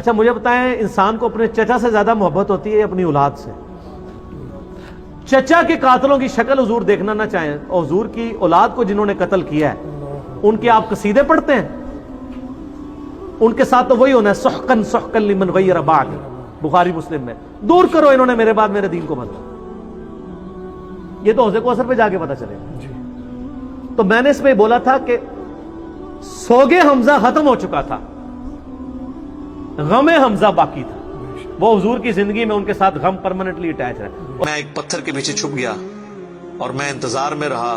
اچھا مجھے بتائیں انسان کو اپنے چچا سے زیادہ محبت ہوتی ہے اپنی اولاد سے؟ چچا کے قاتلوں کی شکل حضور دیکھنا نہ چاہیں اور حضور کی اولاد کو جنہوں نے قتل کیا ہے ان کے آپ قصیدے پڑھتے ہیں؟ ان کے ساتھ تو وہی ہونا ہے سحقن سحقن لمن غیر بعد، بخاری مسلم میں، دور کرو انہوں نے میرے بعد میرے دین کو بدلا۔ یہ تو حوض کوثر پہ جا کے پتہ چلے گا۔ تو میں نے اس میں بولا تھا کہ سوگے حمزہ ختم ہو چکا تھا، غم حمزہ باقی تھا، وہ حضور کی زندگی میں ان کے ساتھ غم پرماننٹلی اٹیچ رہا۔ میں ایک پتھر کے پیچھے چھپ گیا اور میں انتظار میں رہا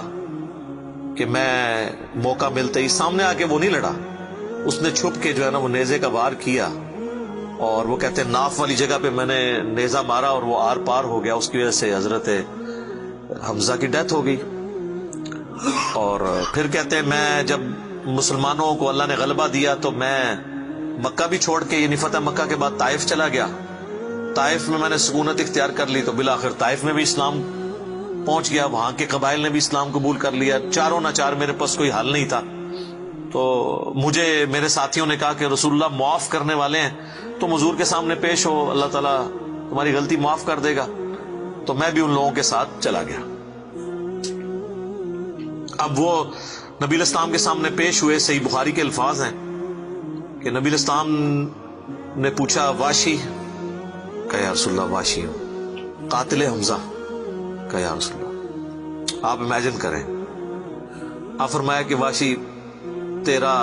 کہ میں موقع ملتے ہی سامنے آ کے وہ نہیں لڑا، اس نے چھپ کے جو ہے نا وہ نیزے کا وار کیا، اور وہ کہتے ہیں ناف والی جگہ پہ میں نے نیزہ مارا اور وہ آر پار ہو گیا، اس کی وجہ سے حضرت حمزہ کی ڈیتھ ہو گئی۔ اور پھر کہتے ہیں میں جب مسلمانوں کو اللہ نے غلبہ دیا تو میں مکہ بھی چھوڑ کے، یعنی فتح مکہ کے بعد طائف چلا گیا، طائف میں نے سکونت اختیار کر لی، تو بالآخر طائف میں بھی اسلام پہنچ گیا، وہاں کے قبائل نے بھی اسلام قبول کر لیا، چاروں نہ چار میرے پاس کوئی حل نہیں تھا۔ تو مجھے میرے ساتھیوں نے کہا کہ رسول اللہ معاف کرنے والے ہیں، تم حضور کے سامنے پیش ہو، اللہ تعالیٰ تمہاری غلطی معاف کر دے گا۔ تو میں بھی ان لوگوں کے ساتھ چلا گیا۔ اب وہ نبی الاسلام کے سامنے پیش ہوئے، صحیح بخاری کے الفاظ ہیں کہ نبی الاسلام نے پوچھا واشی؟ کہا یا رسول اللہ واشی ہوں۔ قاتل حمزہ؟ کہا یا رسول اللہ۔ آپ امیجن کریں، آپ فرمایا کہ واشی تیرا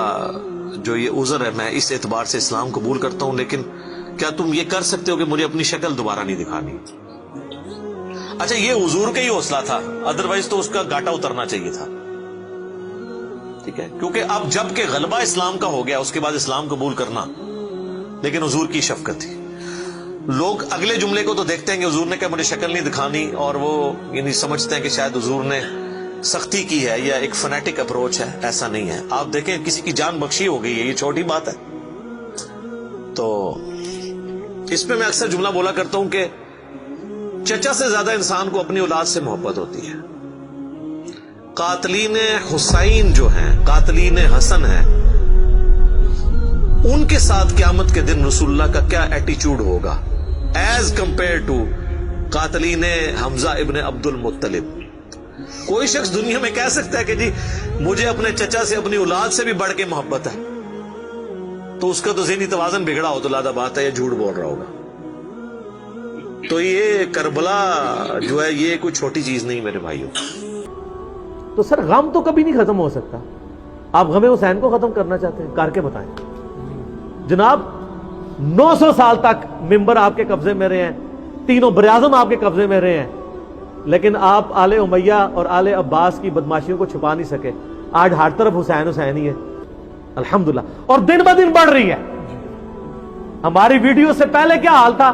جو یہ عذر ہے، میں اس اعتبار سے اسلام قبول کرتا ہوں، لیکن کیا تم یہ کر سکتے ہو کہ مجھے اپنی شکل دوبارہ نہیں دکھانی؟ اچھا یہ حضور کا ہی حوصلہ تھا، ادروائز تو اس کا گاٹا اترنا چاہیے تھا، ٹھیک ہے، کیونکہ اب جب کہ غلبہ اسلام کا ہو گیا اس کے بعد اسلام قبول کرنا، لیکن حضور کی شفقت تھی۔ لوگ اگلے جملے کو تو دیکھتے ہیں کہ حضور نے کہا مجھے شکل نہیں دکھانی، اور وہ یعنی سمجھتے ہیں کہ شاید حضور نے سختی کی ہے یا ایک فنیٹک اپروچ ہے، ایسا نہیں ہے۔ آپ دیکھیں کسی کی جان بخشی ہو گئی ہے، یہ چھوٹی بات ہے۔ تو اس پہ میں اکثر جملہ بولا کرتا ہوں کہ چچا سے زیادہ انسان کو اپنی اولاد سے محبت ہوتی ہے۔ قاتلین حسین جو ہیں، قاتلین حسن ہیں، ان کے ساتھ قیامت کے دن رسول اللہ کا کیا ایٹیچیوڈ ہوگا ایز کمپیئر ٹو قاتلین حمزہ ابن عبد المطلب۔ کوئی شخص دنیا میں کہہ سکتا ہے کہ جی مجھے اپنے چچا سے اپنی اولاد سے بھی بڑھ کے محبت ہے، تو اس کا تو ذہنی توازن بگڑا ہو تو لادہ بات ہے، یہ جھوٹ بول رہا ہوگا۔ تو یہ کربلا جو ہے یہ کوئی چھوٹی چیز نہیں میرے بھائیوں۔ تو سر غم تو کبھی نہیں ختم ہو سکتا، آپ غم حسین کو ختم کرنا چاہتے ہیں، کر کے بتائیں۔ جناب 900 سال تک ممبر آپ کے قبضے میں رہے ہیں، تینوں براعظم آپ کے قبضے میں رہے ہیں، لیکن آپ آل امیہ اور آل عباس کی بدماشیوں کو چھپا نہیں سکے۔ آج ہر طرف حسین حسین ہی ہے الحمدللہ، اور دن بہ دن بڑھ رہی ہے۔ ہماری ویڈیو سے پہلے کیا حال تھا،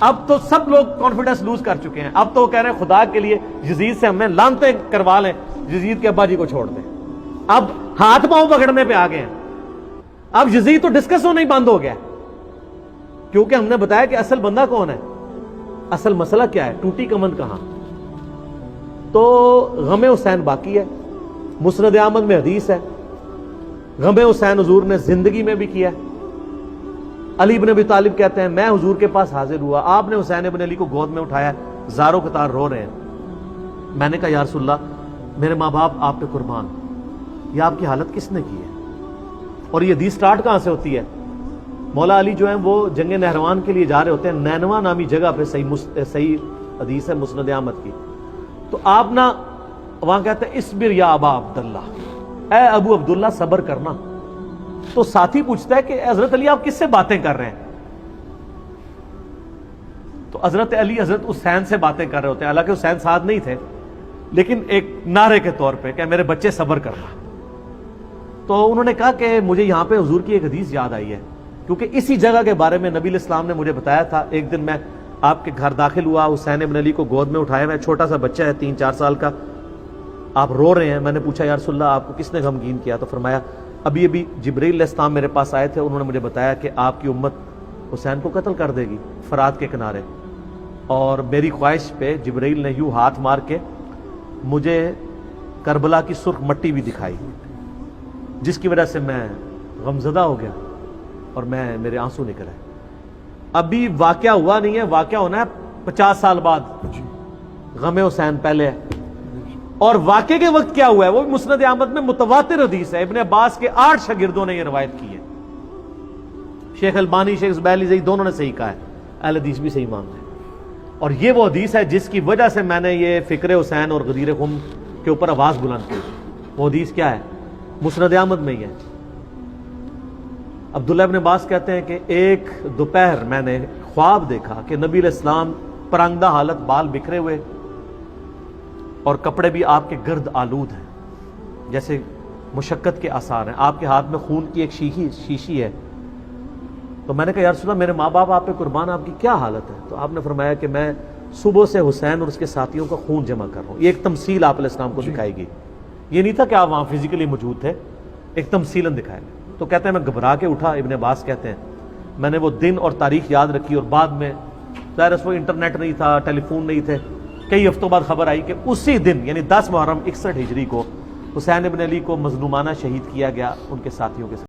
اب تو سب لوگ کانفیڈنس لوز کر چکے ہیں، اب تو وہ کہہ رہے ہیں خدا کے لیے یزید سے ہمیں لعنتیں کروا لیں، یزید کے ابا جی کو چھوڑ دیں۔ اب ہاتھ پاؤں پکڑنے پہ آ گئے ہیں، اب یزید تو ڈسکس ہونا ہی بند ہو گیا، کیونکہ ہم نے بتایا کہ اصل بندہ کون ہے، اصل مسئلہ کیا ہے، ٹوٹی کمند کہاں۔ تو غم حسین باقی ہے، مسند احمد میں حدیث ہے، غم حسین حضور نے زندگی میں بھی کیا ہے۔ علی بن ابی طالب کہتے ہیں میں حضور کے پاس حاضر ہوا، آپ نے حسین ابن علی کو گود میں اٹھایا، زاروں قطار رو رہے ہیں۔ میں نے کہا یا رسول اللہ میرے ماں باپ آپ پہ قربان، یہ آپ کی حالت کس نے کی ہے؟ اور یہ حدیث سٹارٹ کہاں سے ہوتی ہے؟ مولا علی جو ہیں وہ جنگ نہروان کے لیے جا رہے ہوتے ہیں، نینوا نامی جگہ پہ، صحیح حدیث ہے مسند احمد کی۔ تو آپ نا وہاں کہتے ہیں اسبر یا ابا عبداللہ، اے ابو عبداللہ صبر کرنا۔ تو ساتھی پوچھتا ہے کہ حضرت علی آپ کس سے باتیں کر رہے ہیں؟ تو حضرت علی حضرت حسین سے باتیں کر رہے ہوتے ہیں، حالانکہ حسین ساتھ نہیں تھے، لیکن ایک نعرے کے طور پہ کہ میرے بچے صبر کرنا۔ تو انہوں نے کہا کہ مجھے یہاں پہ حضور کی ایک حدیث یاد آئی ہے، کیونکہ اسی جگہ کے بارے میں نبی علیہ السلام نے مجھے بتایا تھا۔ ایک دن میں آپ کے گھر داخل ہوا، حسین ابن علی کو گود میں اٹھایا ہوا ہے، چھوٹا سا بچہ ہے 3-4 سال کا، آپ رو رہے ہیں۔ میں نے پوچھا یا رسول اللہ آپ کو کس نے غمگین کیا؟ تو فرمایا ابھی جبرائیل علیہ السلام میرے پاس آئے تھے، انہوں نے مجھے بتایا کہ آپ کی امت حسین کو قتل کر دے گی فرات کے کنارے، اور میری خواہش پہ جبرائیل نے یوں ہاتھ مار کے مجھے کربلا کی سرخ مٹی بھی دکھائی، جس کی وجہ سے میں غمزدہ ہو گیا اور میرے آنسو نکل آئے۔ ابھی واقعہ ہوا نہیں ہے, واقعہ ہونا ہے 50 سال بعد. غم حسین پہلے ہے. اور واقعے کے وقت کیا ہوا ہے وہ بھی مسند احمد میں متواتر حدیث ہے. ابن عباس کے 8 شاگردوں نے یہ روایت کی ہے. شیخ البانی, شیخ زبیلی صحیح, دونوں نے صحیح کہا ہے, اہل حدیث بھی صحیح مانتے ہیں. اور یہ وہ حدیث ہے جس کی وجہ سے میں نے یہ فکر حسین اور غدیر خم کے اوپر آواز بلند کی. وہ حدیث کیا ہے؟ مسند احمد میں ہی ہے. عبداللہ ابن عباس کہتے ہیں کہ ایک دوپہر میں نے خواب دیکھا کہ نبی علیہ السلام پرانگدہ حالت, بال بکھرے ہوئے اور کپڑے بھی آپ کے گرد آلود ہیں, جیسے مشقت کے آثار ہیں. آپ کے ہاتھ میں خون کی ایک شیشی ہے. تو میں نے کہا یا رسول اللہ میرے ماں باپ آپ پہ قربان, آپ کی کیا حالت ہے؟ تو آپ نے فرمایا کہ میں صبح سے حسین اور اس کے ساتھیوں کا خون جمع کر رہا ہوں. یہ ایک تمثیل آپ علیہ السلام کو دکھائے گی. یہ نہیں تھا کہ آپ وہاں فزیکلی موجود تھے, ایک تمثیلاً دکھائے. تو کہتے ہیں میں گھبرا کے اٹھا. ابن عباس کہتے ہیں میں نے وہ دن اور تاریخ یاد رکھی, اور بعد میں ظاہر اس وقت انٹرنیٹ نہیں تھا, ٹیلی فون نہیں تھے, کئی ہفتوں بعد خبر آئی کہ اسی دن یعنی 10 محرم 61 ہجری کو حسین ابن علی کو مظلومانہ شہید کیا گیا ان کے ساتھیوں کے ساتھ.